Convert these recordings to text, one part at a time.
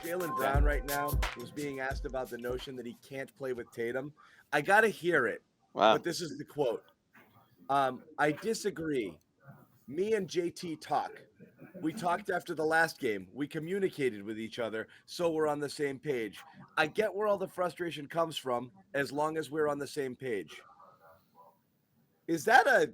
Jaylen Brown right now was being asked about the notion that he can't play with Tatum. I got to hear it, Wow. but this is the quote. I disagree. Me and JT talk. We talked after the last game. We communicated with each other, so we're on the same page. I get where all the frustration comes from as long as we're on the same page. Is that a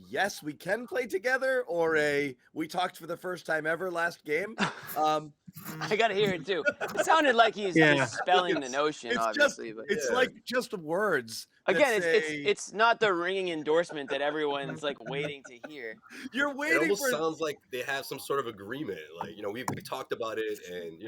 yes, we can play together, or a we talked for the first time ever last game? I got to hear it too. It sounded like he's dispelling the notion, obviously. But It's like just words. Again, it's not the ringing endorsement that everyone's like waiting to hear. You're waiting. It almost sounds like they have some sort of agreement. Like, we talked about it, and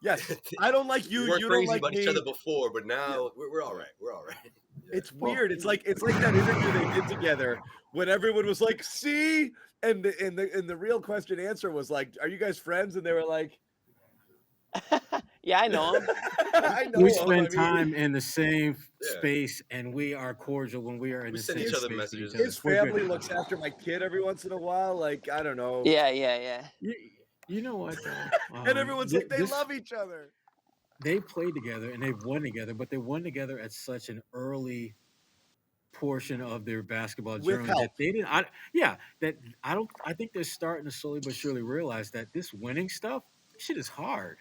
Yes, I don't like you. We weren't you crazy don't like about me. each other before, but now we're all right. We're all right. Yeah. It's weird. It's like that interview they did together when everyone was like, "See," and the real question answer was like, "Are you guys friends?" And they were like, "Yeah, I know him. I know we him. spend time in the same space, and we are cordial when we are in the same each other space. messages. His family looks after my kid every once in a while. Like, I don't know. Yeah. You know what? And everyone's like, they love each other. They played together and they've won together, but they won together at such an early portion of their basketball journey that they didn't. I think they're starting to slowly but surely realize that this winning stuff, shit is hard.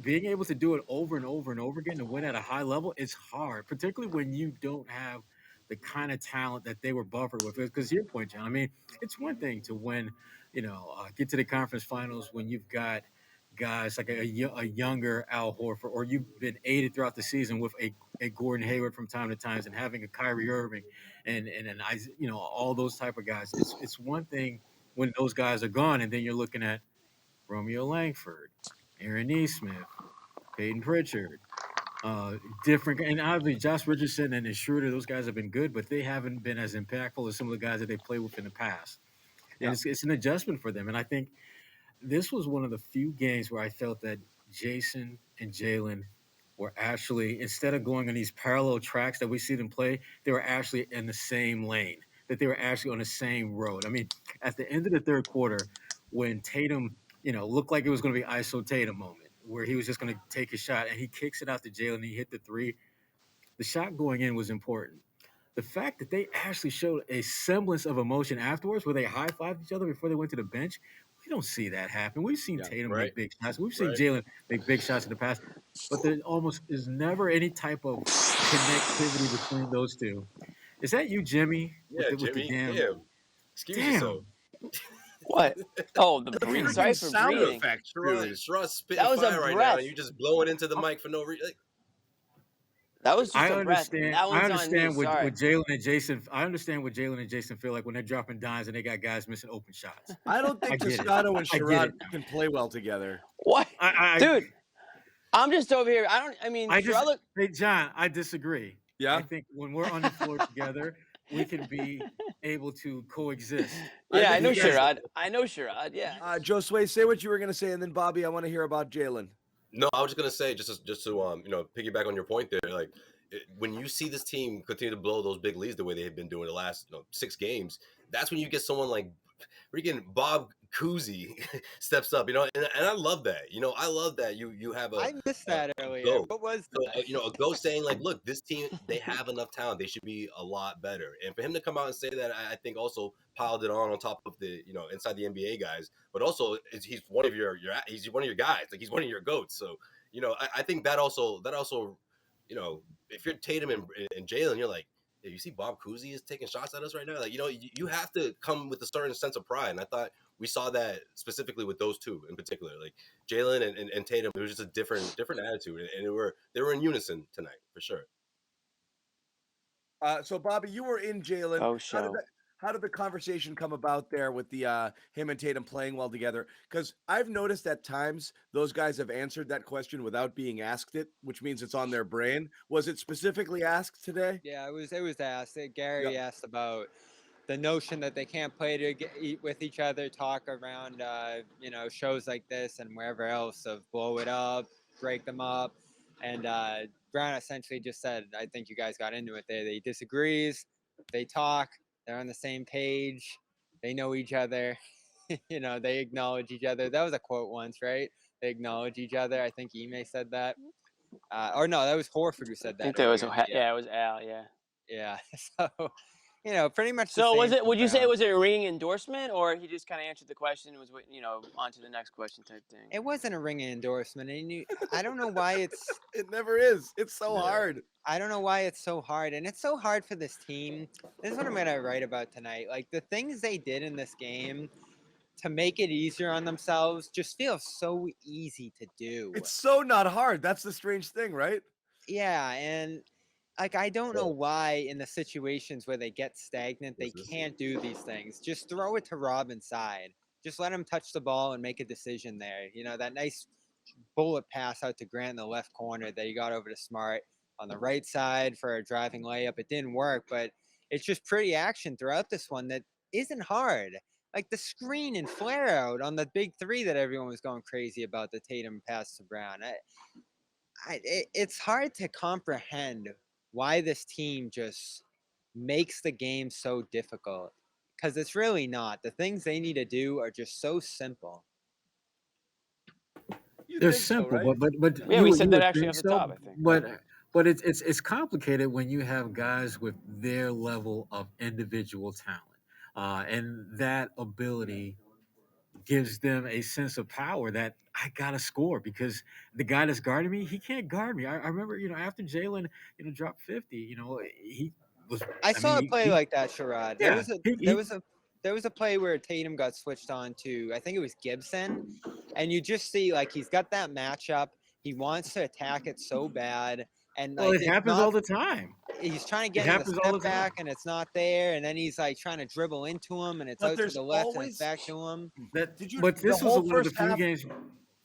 Being able to do it over and over and over again and win at a high level is hard, particularly when you don't have the kind of talent that they were buffered with. Because your point, John, I mean, it's one thing to win, get to the conference finals when you've got guys like a younger Al Horford, or you've been aided throughout the season with a Gordon Hayward from time to time, and having a Kyrie Irving and all those type of guys. It's one thing when those guys are gone, and then you're looking at Romeo Langford, Aaron Nesmith, Peyton Pritchard, different, and obviously Josh Richardson and Schroeder. Those guys have been good, but they haven't been as impactful as some of the guys that they played with in the past. And it's an adjustment for them. And I think this was one of the few games where I felt that Jayson and Jaylen were actually, instead of going on these parallel tracks that we see them play, they were actually in the same lane, that they were actually on the same road. I mean, at the end of the third quarter, when Tatum, looked like it was going to be ISO Tatum moment, where he was just going to take a shot, and he kicks it out to Jaylen, and he hit the three. The shot going in was important. The fact that they actually showed a semblance of emotion afterwards, where they high-fived each other before they went to the bench, we don't see that happen. We've seen Tatum make big shots. We've seen Jaylen make big shots in the past, but there almost is never any type of connectivity between those two. Is that you, Jimmy? Yeah, Jimmy. Damn. Excuse yourself. What? Oh, the breathing. Sorry for sound breathing. effects. Sherrod's spitting That was fire a right breath. now, and you just blowing into the mic for no reason. That was just I a breath. understand. That one's I understand on me. Sorry. what Jaylen and Jason. I understand what Jaylen and Jason feel like when they're dropping dimes and they got guys missing open shots. I don't think Toscano and Sherrod can play well together. What, dude? I'm just over here. Hey, John, I disagree. Yeah, I think when we're on the floor together, we can be able to coexist. Yeah, I know Sherrod. Yeah. Josue, say what you were going to say, and then Bobby, I want to hear about Jaylen. No, I was just gonna say, just to piggyback on your point there, like when you see this team continue to blow those big leads the way they've been doing the last 6 games, that's when you get someone like freaking Bob Cousy steps up, and I love that. I love that you have a. I missed that earlier. What was that? A ghost saying like, look, this team, they have enough talent, they should be a lot better, and for him to come out and say that, I think also piled it on top of the inside the NBA guys, but also he's one of your he's one of your guys, like he's one of your goats. So I think that also if you're Tatum and Jaylen, you're like, yeah, you see Bob Cousy is taking shots at us right now. Like you have to come with a certain sense of pride, and I thought we saw that specifically with those two in particular, like Jaylen and Tatum. It was just a different attitude, and they were in unison tonight for sure. So Bobby, you were in Jaylen. Oh, show. How did the conversation come about there with the him and Tatum playing well together? Because I've noticed at times those guys have answered that question without being asked it, which means it's on their brain. Was it specifically asked today? Yeah, it was asked. Gary asked about the notion that they can't play with each other, talk around shows like this and wherever else of blow it up, break them up, and Brown essentially just said, I think you guys got into it there. He disagrees. They talk. They're on the same page. They know each other. they acknowledge each other. That was a quote once, right? They acknowledge each other. I think Ime said that. Or no, that was Horford who said that. I think that was earlier in the, yeah, it was Al. Yeah. Yeah. So, pretty much the So same. was it? Would you say it Brown. was a ringing endorsement, or he just kind of answered the question and was on to the next question type thing? It wasn't a ringing endorsement, and I don't know why it's. It never is. It's so Yeah. hard. I don't know why it's so hard, and it's so hard for this team. This is what I'm gonna write about tonight. Like the things they did in this game to make it easier on themselves just feels so easy to do. It's so not hard. That's the strange thing, right? Yeah, and like I don't know why in the situations where they get stagnant they can't do these things. Just throw it to Rob inside. Just let him touch the ball and make a decision there. That nice bullet pass out to Grant in the left corner that he got over to Smart on the right side for a driving layup. It didn't work, but it's just pretty action throughout this one that isn't hard. Like the screen and flare out on the big three that everyone was going crazy about, the Tatum pass to Brown. It's hard to comprehend why this team just makes the game so difficult, because it's really not. The things they need to do are just so simple. They're simple, right? but Yeah, we said that actually off the top, I think. But it's complicated when you have guys with their level of individual talent, and that ability gives them a sense of power that I gotta score because the guy that's guarding me, he can't guard me. I remember, after Jaylen, dropped 50, he was. I saw mean, a play like that, Sherrod. Yeah, There was a play where Tatum got switched on to, I think it was Gibson, and you just see like he's got that matchup. He wants to attack it so bad, and well, like it happens all the time. he's trying to It get in the happens all step the time. back, and it's not there, and then he's like trying to dribble into him, and it's But out to there's the left, and always- it's back to him. But Did you- but the this was whole one of the first few half- games.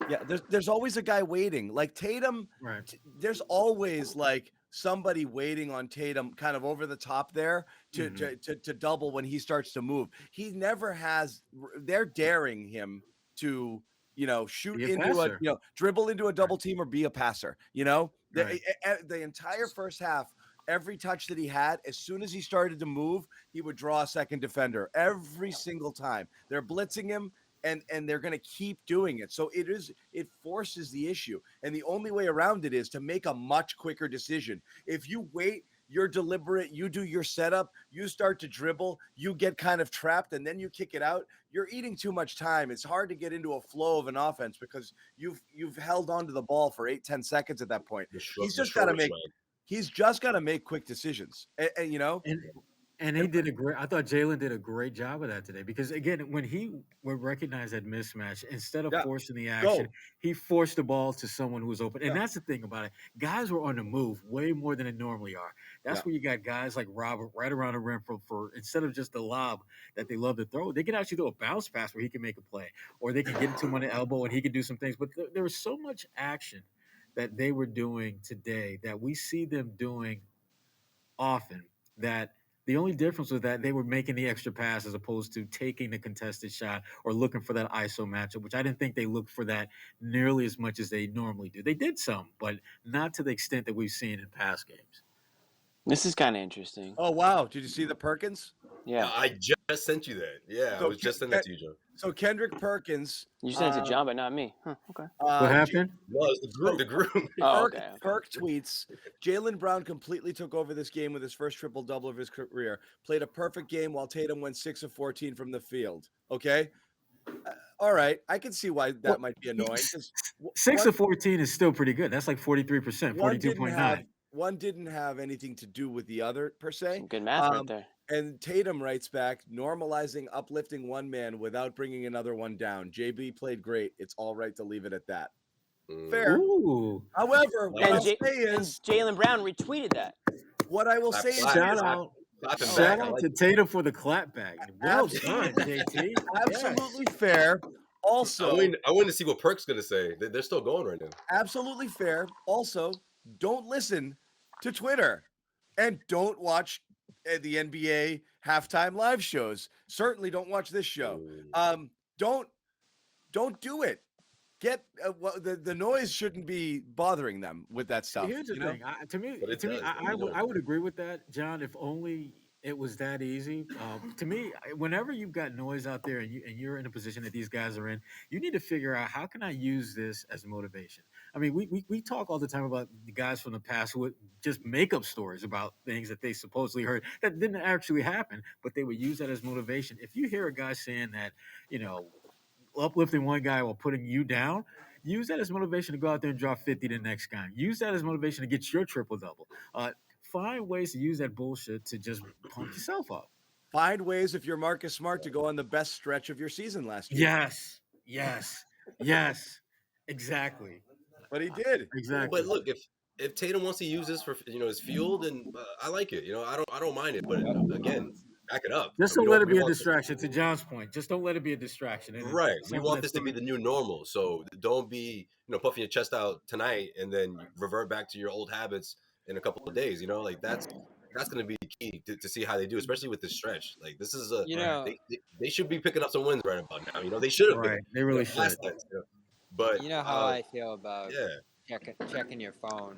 Yeah, there's always a guy waiting. Like Tatum, Right. there's always like somebody waiting on Tatum kind of over the top there to double when he starts to move. He never has. They're daring him to shoot Be a into passer. dribble into a double team or be a passer. Right. The entire first half, every touch that he had, as soon as he started to move, he would draw a second defender every single time. They're blitzing him. And they're going to keep doing it. So it forces the issue. And the only way around it is to make a much quicker decision. If you wait, you're deliberate, you do your setup, you start to dribble, you get kind of trapped, and then you kick it out, you're eating too much time. It's hard to get into a flow of an offense because you've held onto the ball for 8-10 seconds at that point. He's just got to make quick decisions. And he did I thought Jaylen did a great job of that today because again, when he would recognize that mismatch, instead of forcing the action, he forced the ball to someone who was open. And that's the thing about it. Guys were on the move way more than they normally are. That's where you got guys like Robert right around the rim for instead of just the lob that they love to throw, they can actually do a bounce pass where he can make a play, or they can get it to him on the elbow and he can do some things. But there was so much action that they were doing today that we see them doing often, that the only difference was that they were making the extra pass as opposed to taking the contested shot or looking for that ISO matchup, which I didn't think they looked for that nearly as much as they normally do. They did some, but not to the extent that we've seen in past games. This is kind of interesting. Oh, wow. Did you see the Perkins? Yeah. I just sent you that. Yeah, So I was just sending that to you, Joe. So Kendrick Perkins. You sent it to John, but not me. Huh, okay. What happened? No, it's the group. Oh, Perk, okay. Perk tweets, Jaylen Brown completely took over this game with his first triple-double of his career. Played a perfect game while Tatum went 6 of 14 from the field. Okay? All right. I can see why that might be annoying. 6 of 14 is still pretty good. That's like 43%, 42.9. One didn't have anything to do with the other, per se. Some good math right there. And Tatum writes back, normalizing uplifting one man without bringing another one down. JB played great. It's all right to leave it at that. Fair. Ooh. However, what I'll say is Jaylen Brown retweeted that. What I will say is shout out to Tatum for the clapback. Well done, JT. Absolutely fair. Also, I want to see what Perk's gonna say. They're still going right now. Absolutely fair. Also, don't listen to Twitter and don't watch the NBA halftime live shows. Certainly don't watch this show. Don't do it. Get the noise shouldn't be bothering them with that stuff. Here's the thing. To me, I I would agree with that, John. If only It was that easy. To me, whenever you've got noise out there and you're in a position that these guys are in, you need to figure out how can I use this as motivation. I mean, we talk all the time about the guys from the past who would just make up stories about things that they supposedly heard that didn't actually happen, but they would use that as motivation. If you hear a guy saying that, uplifting one guy while putting you down, use that as motivation to go out there and drop 50 the next game. Use that as motivation to get your triple double. Find ways to use that bullshit to just pump yourself up. Find ways, if you're Marcus Smart, to go on the best stretch of your season last year. Yes, exactly. But he did. Exactly. But look, if Tatum wants to use this for his fuel, then I like it. I don't mind it. But again, back it up. Just don't let it be a distraction. To John's point, just don't let it be a distraction. Right. We want this to be the new normal. So don't be puffing your chest out tonight and then revert back to your old habits in a couple of days. Like that's going to be key to see how they do, especially with this stretch. Like this is they should be picking up some wins right about now. They should have. Right. They really should. Last time, But you know how I feel about checking your phone.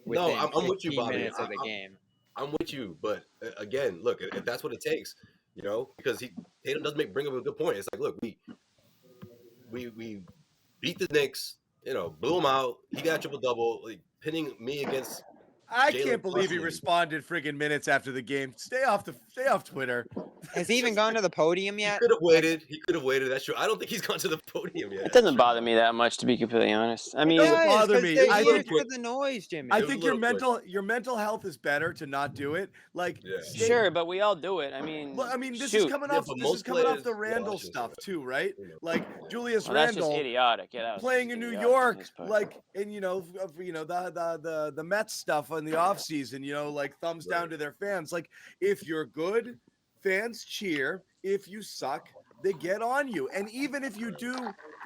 No, I'm with you, Bobby. Minutes of the game. I'm with you, but again, look, if that's what it takes, because Tatum does bring up a good point. It's like, look, we beat the Knicks, blew them out. He got triple double, like pinning me against. I can't believe he responded friggin' minutes after the game. Stay off Twitter. Has he even gone to the podium yet? He could have waited. That's true. I don't think he's gone to the podium yet. It doesn't bother me that much, to be completely honest. I mean, it doesn't bother me. I think for the noise, Jimmy. I think your mental health is better to not do it. Like, sure, but we all do it. I mean, this is coming off the Randall stuff too, right? Like Julius Randle, that's just idiotic. Yeah, playing in New York, like, and the Mets stuff in the offseason, like thumbs down to their fans. Like, if you're good, fans cheer. If you suck, they get on you. And even if you do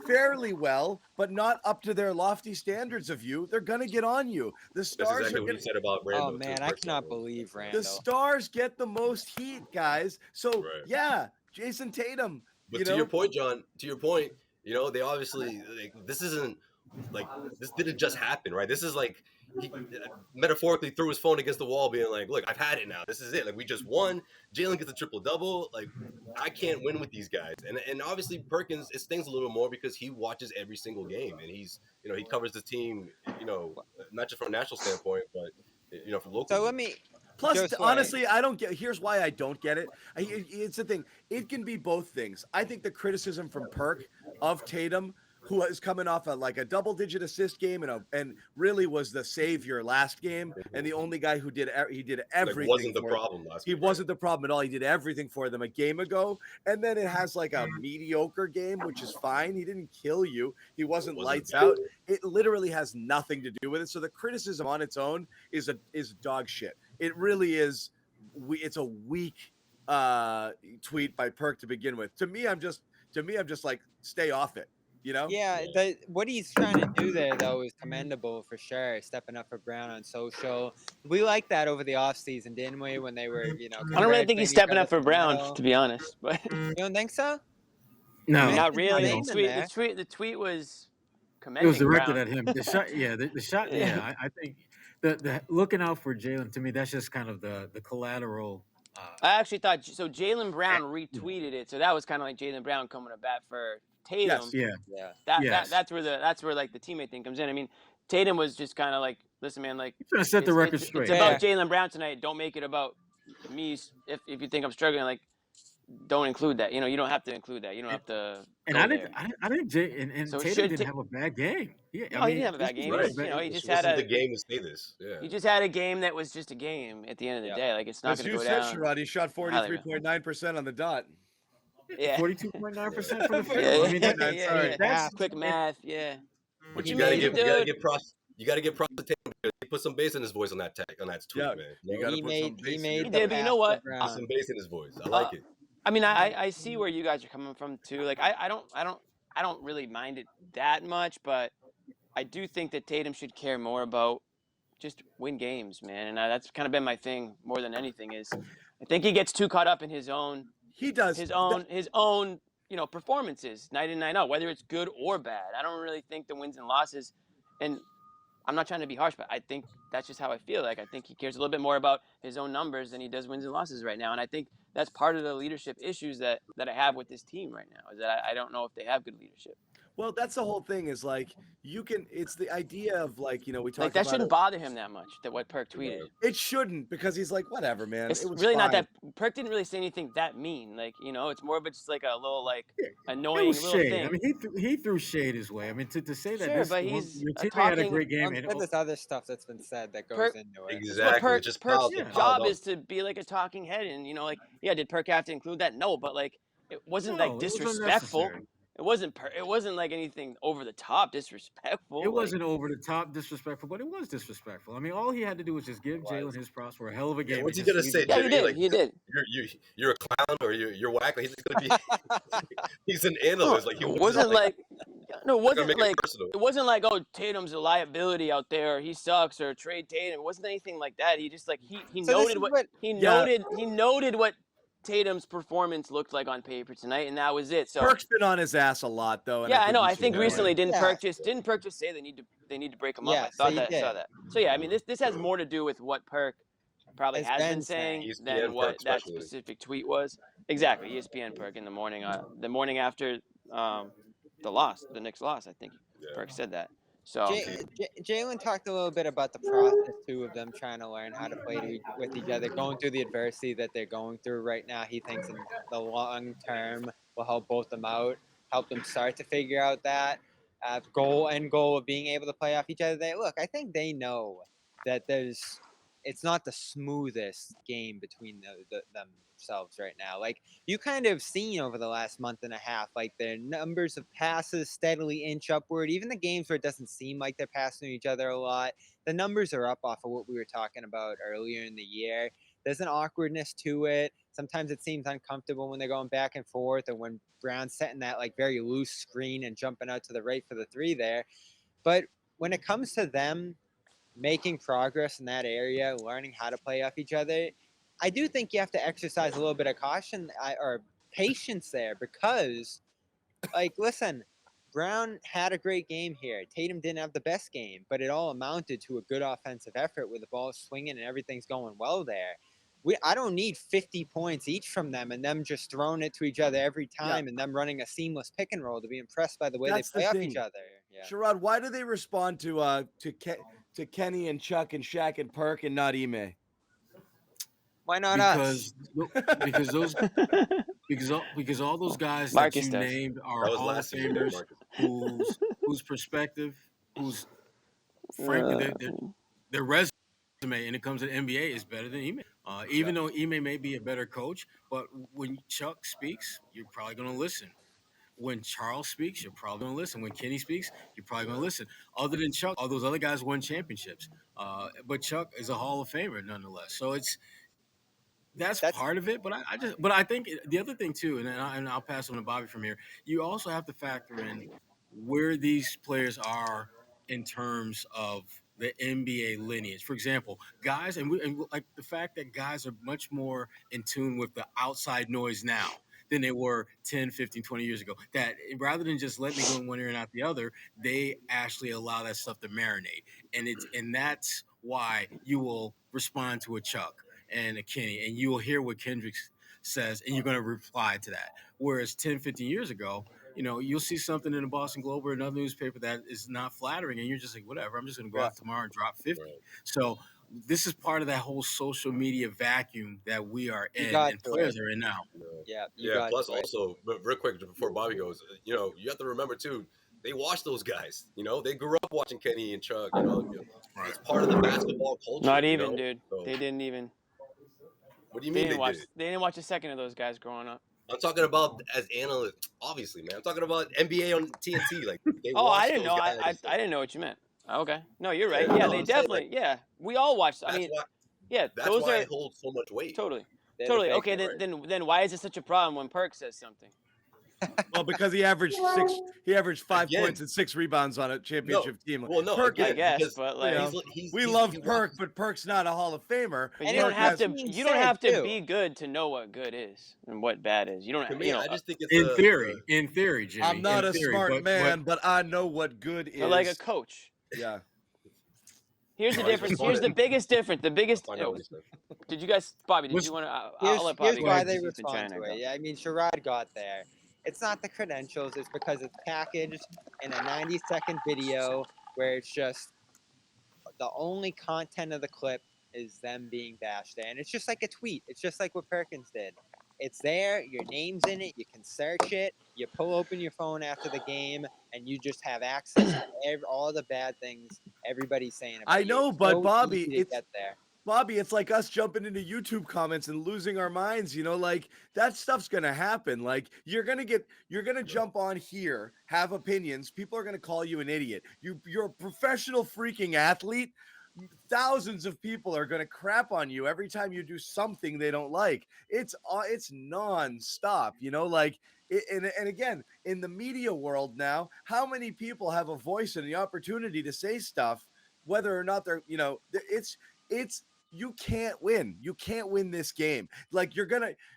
fairly well, but not up to their lofty standards of you, they're gonna get on you. The Stars. That's exactly what you said about Randall. Oh man, I cannot believe Randall. The Stars get the most heat, guys. So Jayson Tatum. But to your point, John. To your point, they obviously this isn't like this didn't just happen, right? This is like he metaphorically threw his phone against the wall, being like, "Look, I've had it now. This is it. Like we just won. Jaylen gets a triple double. Like I can't win with these guys." And obviously Perkins, it stings a little more because he watches every single game and he's he covers the team. Not just from a national standpoint, but from local. So let me. Plus, honestly, I don't get. Here's why I don't get it. It's the thing. It can be both things. I think the criticism from Perk of Tatum, who is coming off a double-digit assist game and really was the savior last game, and the only guy who did everything. Wasn't the problem last game. He wasn't the problem at all. He did everything for them a game ago, and then it has like a mediocre game, which is fine. He didn't kill you. He wasn't lights out. It literally has nothing to do with it. So the criticism on its own is dog shit. It really is. It's a weak tweet by Perk to begin with. To me, I'm just like, stay off it. Yeah, what he's trying to do there, though, is commendable for sure. Stepping up for Brown on social. We liked that over the offseason, didn't we? When they were, I don't really think he's stepping up for Brown, to be honest. But you don't think so? No, I mean, not really. The tweet was commending. It was directed Brown. at him. The shot, the shot. Yeah, I think the looking out for Jaylen, to me, that's just kind of the collateral. I actually thought so. Jaylen Brown retweeted it, so that was kind of like Jaylen Brown coming to bat for Tatum. Yes. That's where like the teammate thing comes in. I mean, Tatum was just kind of like, listen, man, like you're trying to set the record straight. It's about Jaylen Brown tonight. Don't make it about me. If you think I'm struggling, like, don't include that. You don't have to include that. You don't have to. And I didn't. So Tatum didn't have a bad game. He didn't have a bad game. Right. He just had the game to say this. Yeah. He just had a game that was just a game at the end of the day. Like, it's not going to go down. As you said, Sherrod, he shot 43.9% on the dot. Yeah. 42.9% from the field. I mean, that's quick math. Yeah. But you gotta get props. You gotta get props to Tatum because he put some bass in his voice on that tweet, man. You gotta put some bass. He did, but you know what? Put some bass in his voice. I like it. I mean, I see where you guys are coming from too. Like, I don't really mind it that much, but I do think that Tatum should care more about just win games, man. And that's kind of been my thing more than anything. Is I think he gets too caught up in his own. He does his own performances night in night out, whether it's good or bad. I don't really think the wins and losses, and I'm not trying to be harsh, but I think that's just how I feel. Like I think he cares a little bit more about his own numbers than he does wins and losses right now. And I think that's part of the leadership issues that I have with this team right now. Is that I don't know if they have good leadership. Well, that's the whole thing. Is like it's the idea of like we Like talked that about shouldn't it. bother him that much. That what Perk tweeted. It shouldn't, because he's like, whatever, man. It's It was really not fine. that. Perk didn't really say anything that mean. Like it's more of just like a little like It annoying was little shade. thing. I mean, he threw shade his way. I mean, to say that Sure, this but he's your a teammate had a talking- great game. And And there's other stuff that's been said that goes Perk- into it. Exactly. Perk, It just Perk's piled yeah. job up. is to be like a talking head, and did Perk have to include that? No, but like it wasn't like No, it was disrespectful. unnecessary. It wasn't like anything over the top disrespectful. It wasn't over the top disrespectful, but it was disrespectful. I mean, all he had to do was just give Was. Jaylen his props for a hell of a Yeah, game. what's he and gonna just say, leave Yeah, it he Jimmy? did. Like, He did. You're a clown or you're whack. Like, he's just gonna be. He's an analyst. Like he It wasn't like no, it gonna wasn't make like it personal. it wasn't like Tatum's a liability out there, or he sucks, or trade Tatum. It wasn't anything like that. He just like he So this noted is what he Yeah. noted what Tatum's performance looked like on paper tonight, and that was it. So Perk's been on his ass a lot, though. And yeah, I know. we I should think know it. recently didn't Yeah. Perk just say they need to break him up. Yeah, I so thought he that saw did. that. So yeah, I mean this has more to do with what Perk probably Has has been been saying saying. than ESPN what Perk that especially. specific tweet was. Exactly, ESPN Perk in the morning after the Knicks loss. I think Yeah. Perk said that. So Jaylen talked a little bit about the process too of them trying to learn how to play with each other, going through the adversity that they're going through right now. He thinks in the long term will help both them out, help them start to figure out that goal of being able to play off each other. I think they know that it's not the smoothest game between themselves right now. Like you kind of seen over the last month and a half, like their numbers of passes steadily inch upward. Even the games where it doesn't seem like they're passing each other a lot, the numbers are up off of what we were talking about earlier in the year. There's an awkwardness to it. Sometimes it seems uncomfortable when they're going back and forth, or when Brown's setting that like very loose screen and jumping out to the right for the three there. But when it comes to them making progress in that area, learning how to play off each other, I do think you have to exercise a little bit of caution or patience there, because, like, listen, Brown had a great game here. Tatum didn't have the best game, but it all amounted to a good offensive effort with the ball swinging and everything's going well there. I don't need 50 points each from them and them just throwing it to each other every time and them running a seamless pick and roll to be impressed by the way That's they the play off thing. each other. Yeah. Sherrod, why do they respond to Kenny and Chuck and Shaq and Perk and not Ime? Why not because us? because those because all those guys Marcus that you does. named are That was Hall of last season, Famers Marcus. whose perspective, whose frankly their resume, and it comes to the NBA, is better than Ime. Even though Ime may be a better coach, but when Chuck speaks, you're probably going to listen. When Charles speaks, you're probably going to listen. When Kenny speaks, you're probably going to listen. Other than Chuck, all those other guys won championships. But Chuck is a Hall of Famer nonetheless. So that's part of it. But I think the other thing too, and I'll pass on to Bobby from here. You also have to factor in where these players are in terms of the NBA lineage. For example, guys, and like the fact that guys are much more in tune with the outside noise now than they were 10, 15, 20 years ago. That rather than just letting it go in one ear and out the other, they actually allow that stuff to marinate. And that's why you will respond to a Chuck and a Kenny, and you will hear what Kendrick says, and you're going to reply to that. Whereas 10, 15 years ago, you'll see something in the Boston Globe or another newspaper that is not flattering, and you're just like, whatever, I'm just going to go out tomorrow and drop 50. Right. So this is part of that whole social media vacuum that we are in, and players are in now. Yeah. Plus, also, but real quick before Bobby goes, you have to remember too, they watch those guys. They grew up watching Kenny and Chuck. It's part of the basketball culture. Not even, dude. So, they didn't even. What do you mean they didn't watch a second of those guys growing up. I'm talking about as analysts, obviously, man. I'm talking about NBA on TNT. Like, I didn't know. I didn't know what you meant. Okay. No, you're right. Yeah, they definitely. Yeah. We all watched. I mean, that's those why are. it holds so much weight. Totally. Okay. Then why is it such a problem when Perk says something? Well, because he averaged 5 points and 6 rebounds on a championship team. Well, no, Perk, I guess, but like we love Perk, but Perk's not a Hall of Famer. But you don't have to be good to know what good is and what bad is. You don't. I just think it's in theory, Jimmy. I'm not a smart man, but I know what good is. But like a coach. Yeah. Here's the Oh, he's difference. Here's the responding. biggest difference. The biggest. Find out what he said. Did you guys, Bobby? Did What's- you want to? Here's, I'll let here's Bobby why go. they He's been trying respond to go. it. Yeah, I mean, Sherrod got there. It's not the credentials. It's because it's packaged in a 90-second video where it's just the only content of the clip is them being bashed there. And it's just like a tweet. It's just like what Perkins did. It's there. Your name's in it. You can search it. You pull open your phone after the game, and you just have access to all the bad things everybody's saying about I you. know, It's but so Bobby, easy to it's get there. Bobby, it's like us jumping into YouTube comments and losing our minds, like that stuff's going to happen. Like you're going to jump on here, have opinions. People are going to call you an idiot. You're a professional freaking athlete. Thousands of people are going to crap on you every time you do something they don't like. It's nonstop, and again, in the media world now, how many people have a voice and the opportunity to say stuff, whether or not they're, it's you can't win. You can't win this game. Like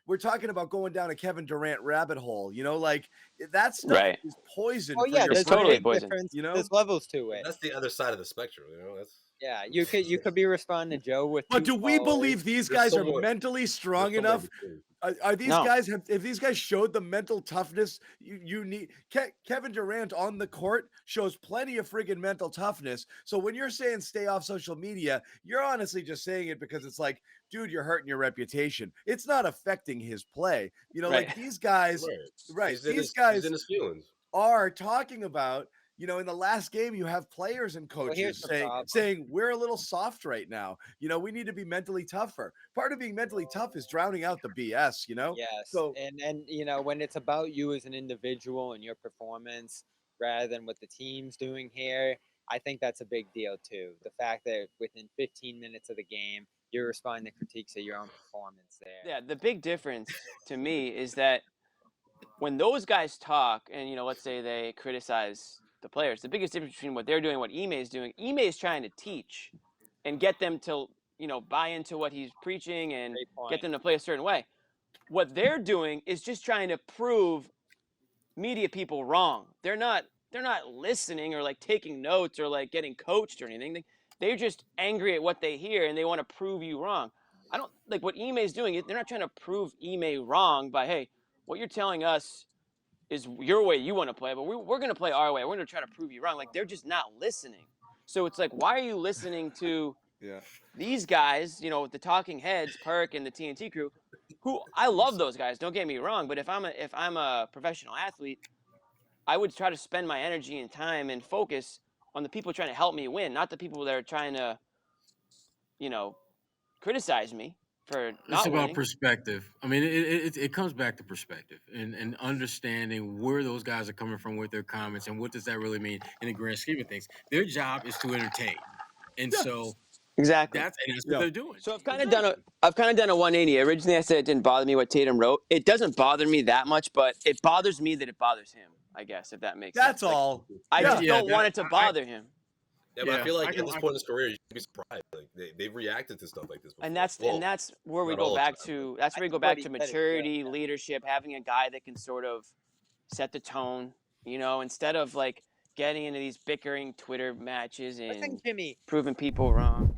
we're talking about going down a Kevin Durant rabbit hole, like that stuff Right. is poison. Oh for yeah, your there's totally a big poison. difference. You know? There's levels to it. That's the other side of the spectrum. That's Yeah, you could be responding to Joe with. But two do we followers. believe these There's guys are somewhere- mentally strong somewhere enough? between. Are these No. guys have these guys showed the mental toughness you need? Kevin Durant on the court shows plenty of friggin' mental toughness. So when you're saying stay off social media, you're honestly just saying it because it's like, dude, you're hurting your reputation. It's not affecting his play. Like Right. these guys, right? He's in These his, guys he's in his feelings. are talking about. In the last game, you have players and here's coaches the problem. saying we're a little soft right now. We need to be mentally tougher. Part of being mentally tough is drowning out the BS. Yes, So and when it's about you as an individual and your performance rather than what the team's doing here, I think that's a big deal too. The fact that within 15 minutes of the game, you're responding to critiques of your own performance there. Yeah, the big difference to me is that when those guys talk and let's say they criticize the players, the biggest difference between what they're doing and what Ime is doing, Ime is trying to teach and get them to buy into what he's preaching and Great point. get them to play a certain way. What they're doing is just trying to prove media people wrong. They're not listening or like taking notes or like getting coached or anything. They're just angry at what they hear and they want to prove you wrong. I don't like what Ime is doing. They're not trying to prove Ime wrong by, hey, what you're telling us is your way you want to play, but we're going to play our way. We're going to try to prove you wrong. Like they're just not listening. So it's like, why are you listening to these guys, the talking heads, Perk and the TNT crew, who I love those guys. Don't get me wrong. But if I'm a professional athlete, I would try to spend my energy and time and focus on the people trying to help me win, not the people that are trying to, criticize me for not It's about winning. perspective. I mean, it comes back to perspective and understanding where those guys are coming from with their comments and what does that really mean in the grand scheme of things. Their job is to entertain, and so Exactly. that's what they're doing. So I've kind of done a 180. Originally, I said it didn't bother me what Tatum wrote. It doesn't bother me that much, but it bothers me that it bothers him. I guess if that makes that's sense. Like, all. I just Yeah, don't want it to bother him. Yeah, but I feel like I at this point in his career, you should be surprised. Like they've reacted to stuff like this before. And that's where we not go all the back time, to. That's where we I go think back what to he said is good, maturity, yeah. leadership, having a guy that can sort of set the tone. Instead of like getting into these bickering Twitter matches I think and Jimmy, proving people wrong.